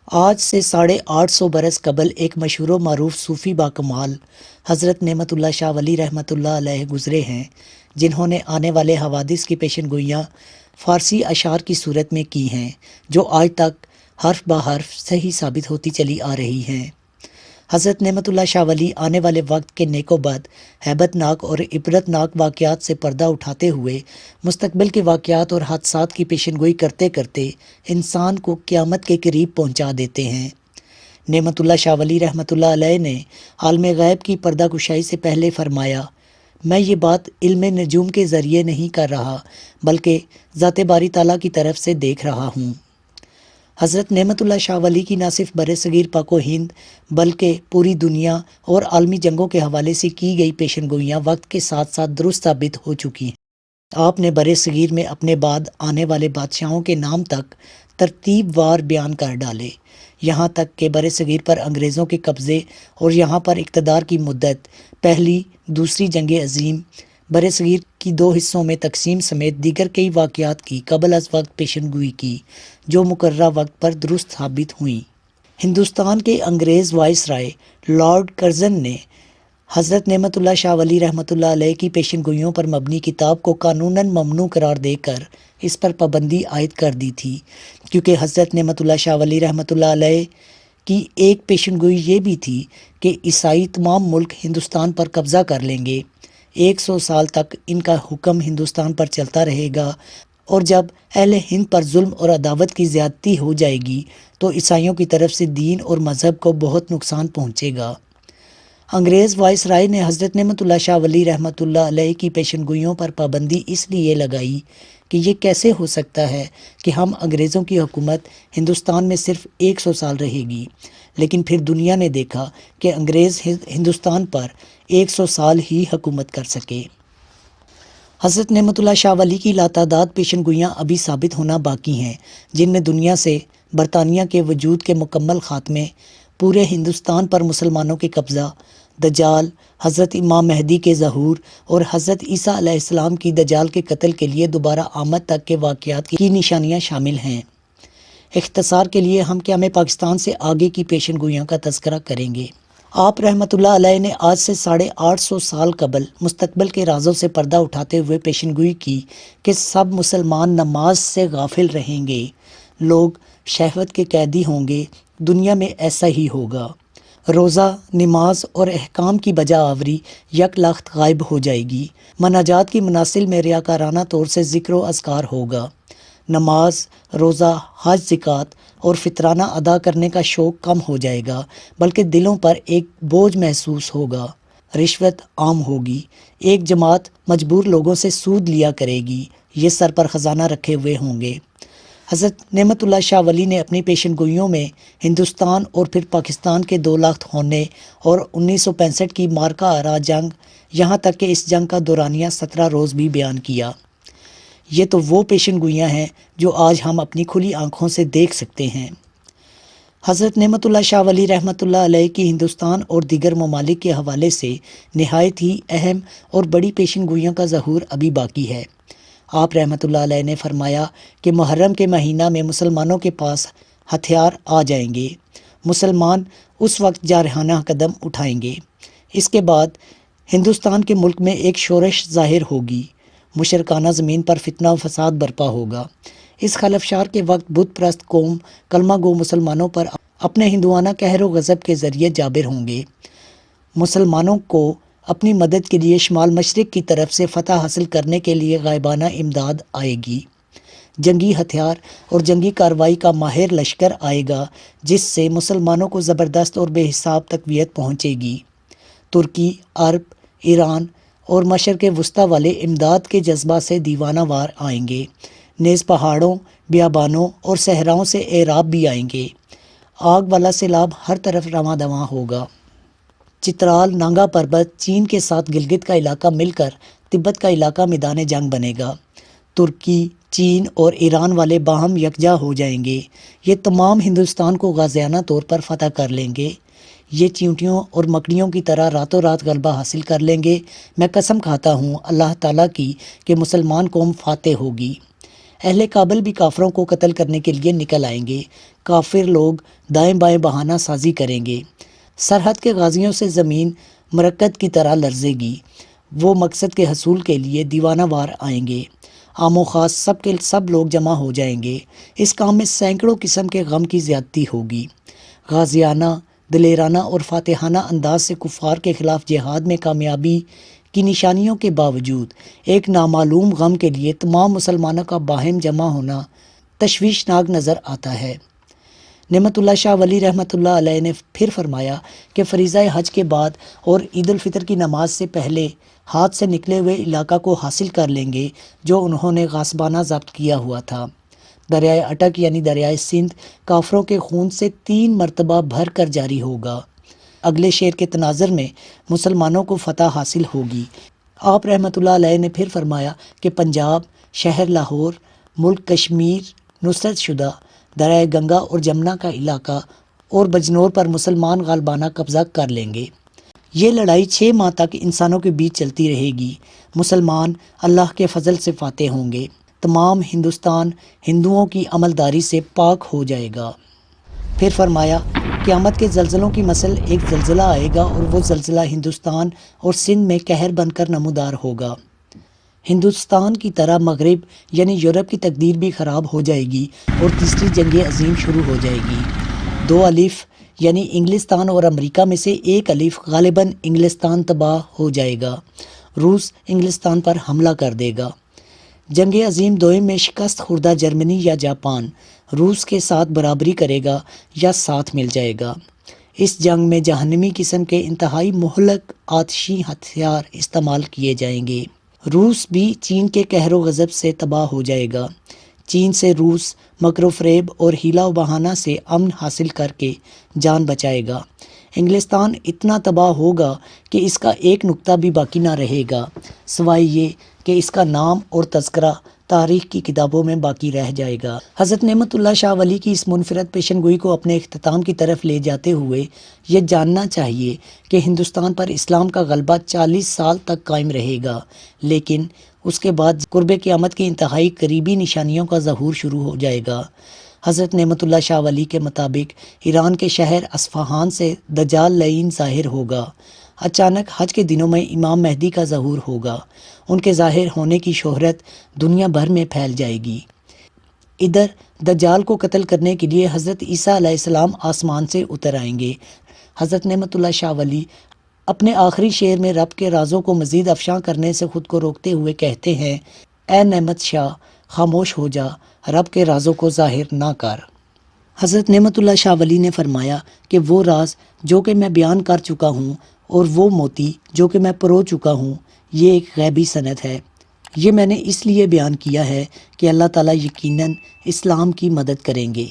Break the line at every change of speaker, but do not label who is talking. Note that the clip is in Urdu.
آج سے 850 برس قبل ایک مشہور و معروف صوفی باکمال حضرت نعمت اللہ شاہ ولی رحمۃ اللہ علیہ گزرے ہیں، جنہوں نے آنے والے حوادث کی پیشن گوئیاں فارسی اشعار کی صورت میں کی ہیں، جو آج تک حرف بہ حرف صحیح ثابت ہوتی چلی آ رہی ہیں۔ حضرت نعمت اللہ شاہ ولی آنے والے وقت کے نیک و بد، ہیبت ناک اور عبرت ناک واقعات سے پردہ اٹھاتے ہوئے مستقبل کے واقعات اور حادثات کی پیشن گوئی کرتے کرتے انسان کو قیامت کے قریب پہنچا دیتے ہیں۔ نعمت اللہ شاہ ولی رحمۃ اللہ علیہ نے عالم غیب کی پردہ کشائی سے پہلے فرمایا، میں یہ بات علم نجوم کے ذریعے نہیں کر رہا، بلکہ ذات باری تعالیٰ کی طرف سے دیکھ رہا ہوں۔ حضرت نعمت اللہ شاہ ولی کی نہ صرف بر صغیر پاک و ہند بلکہ پوری دنیا اور عالمی جنگوں کے حوالے سے کی گئی پیشن گوئیاں وقت کے ساتھ ساتھ درست ثابت ہو چکی ہیں۔ آپ نے بر صغیر میں اپنے بعد آنے والے بادشاہوں کے نام تک ترتیب وار بیان کر ڈالے، یہاں تک کہ بر صغیر پر انگریزوں کے قبضے اور یہاں پر اقتدار کی مدت، پہلی دوسری جنگ عظیم، بر صغیر کی 2 حصوں میں تقسیم سمیت دیگر کئی واقعات کی قبل از وقت پیشن گوئی کی، جو مقررہ وقت پر درست ثابت ہوئیں۔ ہندوستان کے انگریز وائس رائے لارڈ کرزن نے حضرت نعمت اللہ شاہ ولی رحمۃ اللہ علیہ کی پیشن گوئیوں پر مبنی کتاب کو قانوناً ممنوع قرار دے کر اس پر پابندی عائد کر دی تھی، کیونکہ حضرت نعمت اللہ شاہ ولی رحمۃ اللہ علیہ کی ایک پیشن گوئی یہ بھی تھی کہ عیسائی تمام ملک ہندوستان پر قبضہ کر لیں گے، 100 سال تک ان کا حکم ہندوستان پر چلتا رہے گا، اور جب اہل ہند پر ظلم اور عداوت کی زیادتی ہو جائے گی تو عیسائیوں کی طرف سے دین اور مذہب کو بہت نقصان پہنچے گا۔ انگریز وائس رائے نے حضرت نعمت اللہ شاہ ولی رحمۃ اللہ علیہ کی پیشن گوئیوں پر پابندی اس لیے لگائی کہ یہ کیسے ہو سکتا ہے کہ ہم انگریزوں کی حکومت ہندوستان میں صرف 100 سال رہے گی، لیکن پھر دنیا نے دیکھا کہ انگریز ہندوستان پر 100 سال ہی حکومت کر سکے۔ حضرت نعمت اللہ شاہ ولی کی لاتعداد پیشن گوئیاں ابھی ثابت ہونا باقی ہیں، جن میں دنیا سے برطانیہ کے وجود کے مکمل خاتمے، پورے ہندوستان پر مسلمانوں کے قبضہ، دجال، حضرت امام مہدی کے ظہور اور حضرت عیسیٰ علیہ السلام کی دجال کے قتل کے لیے دوبارہ آمد تک کے واقعات کی نشانیاں شامل ہیں۔ اختصار کے لیے ہم قیام پاکستان سے آگے کی پیشن گوئیاں کا تذکرہ کریں گے۔ آپ رحمۃ اللہ علیہ نے آج سے 850 سال قبل مستقبل کے رازوں سے پردہ اٹھاتے ہوئے پیشن گوئی کی کہ سب مسلمان نماز سے غافل رہیں گے، لوگ شہوت کے قیدی ہوں گے، دنیا میں ایسا ہی ہوگا۔ روزہ، نماز اور احکام کی بجا آوری یک لخت غائب ہو جائے گی، مناجات کی مناسل میں ریاکارانہ طور سے ذکر و اذکار ہوگا، نماز، روزہ، حج، زکوٰۃ اور فطرانہ ادا کرنے کا شوق کم ہو جائے گا، بلکہ دلوں پر ایک بوجھ محسوس ہوگا، رشوت عام ہوگی، ایک جماعت مجبور لوگوں سے سود لیا کرے گی، یہ سر پر خزانہ رکھے ہوئے ہوں گے۔ حضرت نعمت اللہ شاہ ولی نے اپنی پیشن گوئیوں میں ہندوستان اور پھر پاکستان کے 2 لاکھ ہونے اور 1965 کی مارکا آرا جنگ، یہاں تک کہ اس جنگ کا دورانیہ 17 روز بھی بیان کیا۔ یہ تو وہ پیشن گوئیاں ہیں جو آج ہم اپنی کھلی آنکھوں سے دیکھ سکتے ہیں۔ حضرت نعمت اللہ شاہ ولی رحمۃ اللہ علیہ کی ہندوستان اور دیگر ممالک کے حوالے سے نہایت ہی اہم اور بڑی پیشن گوئیوں کا ظہور ابھی باقی ہے۔ آپ رحمۃ اللہ علیہ نے فرمایا کہ محرم کے مہینہ میں مسلمانوں کے پاس ہتھیار آ جائیں گے، مسلمان اس وقت جارحانہ قدم اٹھائیں گے۔ اس کے بعد ہندوستان کے ملک میں ایک شورش ظاہر ہوگی، مشرکانہ زمین پر فتنہ و فساد برپا ہوگا۔ اس خلفشار کے وقت بت پرست قوم کلمہ گو مسلمانوں پر اپنے ہندوانہ قہر و غضب کے ذریعے جابر ہوں گے، مسلمانوں کو اپنی مدد کے لیے شمال مشرق کی طرف سے فتح حاصل کرنے کے لیے غائبانہ امداد آئے گی، جنگی ہتھیار اور جنگی کارروائی کا ماہر لشکر آئے گا، جس سے مسلمانوں کو زبردست اور بے حساب تقویت پہنچے گی۔ ترکی، عرب، ایران اور مشرق وسطیٰ والے امداد کے جذبہ سے دیوانہ وار آئیں گے، نیز پہاڑوں، بیابانوں اور صحراؤں سے اعراب بھی آئیں گے، آگ والا سیلاب ہر طرف رواں دواں ہوگا۔ چترال، نانگا پربت، چین کے ساتھ گلگت کا علاقہ مل کر تبت کا علاقہ میدان جنگ بنے گا، ترکی، چین اور ایران والے باہم یکجا ہو جائیں گے، یہ تمام ہندوستان کو غازیانہ طور پر فتح کر لیں گے، یہ چیونٹیوں اور مکڑیوں کی طرح راتوں رات غلبہ حاصل کر لیں گے۔ میں قسم کھاتا ہوں اللہ تعالیٰ کی کہ مسلمان قوم فاتح ہوگی۔ اہل کابل بھی کافروں کو قتل کرنے کے لیے نکل آئیں گے، کافر لوگ دائیں بائیں بہانہ سازی کریں گے۔ سرحد کے غازیوں سے زمین مرکت کی طرح لرزے گی۔ وہ مقصد کے حصول کے لیے دیوانہ وار آئیں گے۔ عام و خاص سب کے سب لوگ جمع ہو جائیں گے۔ اس کام میں سینکڑوں قسم کے غم کی زیادتی ہوگی۔ غازیانہ، دلیرانہ اور فاتحانہ انداز سے کفار کے خلاف جہاد میں کامیابی کی نشانیوں کے باوجود ایک نامعلوم غم کے لیے تمام مسلمانوں کا باہم جمع ہونا تشویشناک نظر آتا ہے۔ نعمت اللہ شاہ ولی رحمۃ اللہ علیہ نے پھر فرمایا کہ فریضہ حج کے بعد اور عید الفطر کی نماز سے پہلے ہاتھ سے نکلے ہوئے علاقہ کو حاصل کر لیں گے جو انہوں نے غاصبانہ ضبط کیا ہوا تھا۔ دریائے اٹک یعنی دریائے سندھ کافروں کے خون سے 3 مرتبہ بھر کر جاری ہوگا۔ اگلے شعر کے تناظر میں مسلمانوں کو فتح حاصل ہوگی۔ آپ رحمۃ اللہ علیہ نے پھر فرمایا کہ پنجاب، شہر لاہور، ملک کشمیر نصرت شدہ، دریائے گنگا اور جمنا کا علاقہ اور بجنور پر مسلمان غالبانہ قبضہ کر لیں گے۔ یہ لڑائی 6 ماہ تک انسانوں کے بیچ چلتی رہے گی۔ مسلمان اللہ کے فضل سے فاتح ہوں گے۔ تمام ہندوستان ہندوؤں کی عملداری سے پاک ہو جائے گا۔ پھر فرمایا قیامت کے زلزلوں کی مثل ایک زلزلہ آئے گا اور وہ زلزلہ ہندوستان اور سندھ میں قہر بن کر نمودار ہوگا۔ ہندوستان کی طرح مغرب یعنی یورپ کی تقدیر بھی خراب ہو جائے گی اور تیسری جنگ عظیم شروع ہو جائے گی۔ 2 الف یعنی انگلستان اور امریکہ میں سے 1 الف غالباً انگلستان تباہ ہو جائے گا۔ روس انگلستان پر حملہ کر دے گا۔ جنگ عظیم دوئم میں شکست خوردہ جرمنی یا جاپان روس کے ساتھ برابری کرے گا یا ساتھ مل جائے گا۔ اس جنگ میں جہنمی قسم کے انتہائی مہلک آتشی ہتھیار استعمال کیے جائیں گے۔ روس بھی چین کے قہر و غضب سے تباہ ہو جائے گا۔ چین سے روس مکر و فریب اور حیلہ و بہانہ سے امن حاصل کر کے جان بچائے گا۔ انگلستان اتنا تباہ ہوگا کہ اس کا ایک نقطہ بھی باقی نہ رہے گا، سوائے یہ کہ اس کا نام اور تذکرہ تاریخ کی کتابوں میں باقی رہ جائے گا۔ حضرت نعمت اللہ شاہ ولی کی اس منفرد پیشن گوئی کو اپنے اختتام کی طرف لے جاتے ہوئے یہ جاننا چاہیے کہ ہندوستان پر اسلام کا غلبہ 40 سال تک قائم رہے گا، لیکن اس کے بعد قرب قیامت کی انتہائی قریبی نشانیوں کا ظہور شروع ہو جائے گا۔ حضرت نعمت اللہ شاہ ولی کے مطابق ایران کے شہر اصفہان سے دجال لعین ظاہر ہوگا۔ اچانک حج کے دنوں میں امام مہدی کا ظہور ہوگا۔ ان کے ظاہر ہونے کی شہرت دنیا بھر میں پھیل جائے گی۔ ادھر دجال کو قتل کرنے کے لیے حضرت عیسیٰ علیہ السلام آسمان سے اتر آئیں گے۔ حضرت نعمت اللہ شاہ ولی اپنے آخری شعر میں رب کے رازوں کو مزید افشاں کرنے سے خود کو روکتے ہوئے کہتے ہیں، اے نعمت شاہ خاموش ہو جا، رب کے رازوں کو ظاہر نہ کر۔ حضرت نعمت اللہ شاہ ولی نے فرمایا کہ وہ راز جو کہ میں بیان کر چکا ہوں اور وہ موتی جو کہ میں پرو چکا ہوں، یہ ایک غیبی سند ہے۔ یہ میں نے اس لیے بیان کیا ہے کہ اللہ تعالیٰ یقیناً اسلام کی مدد کریں گے۔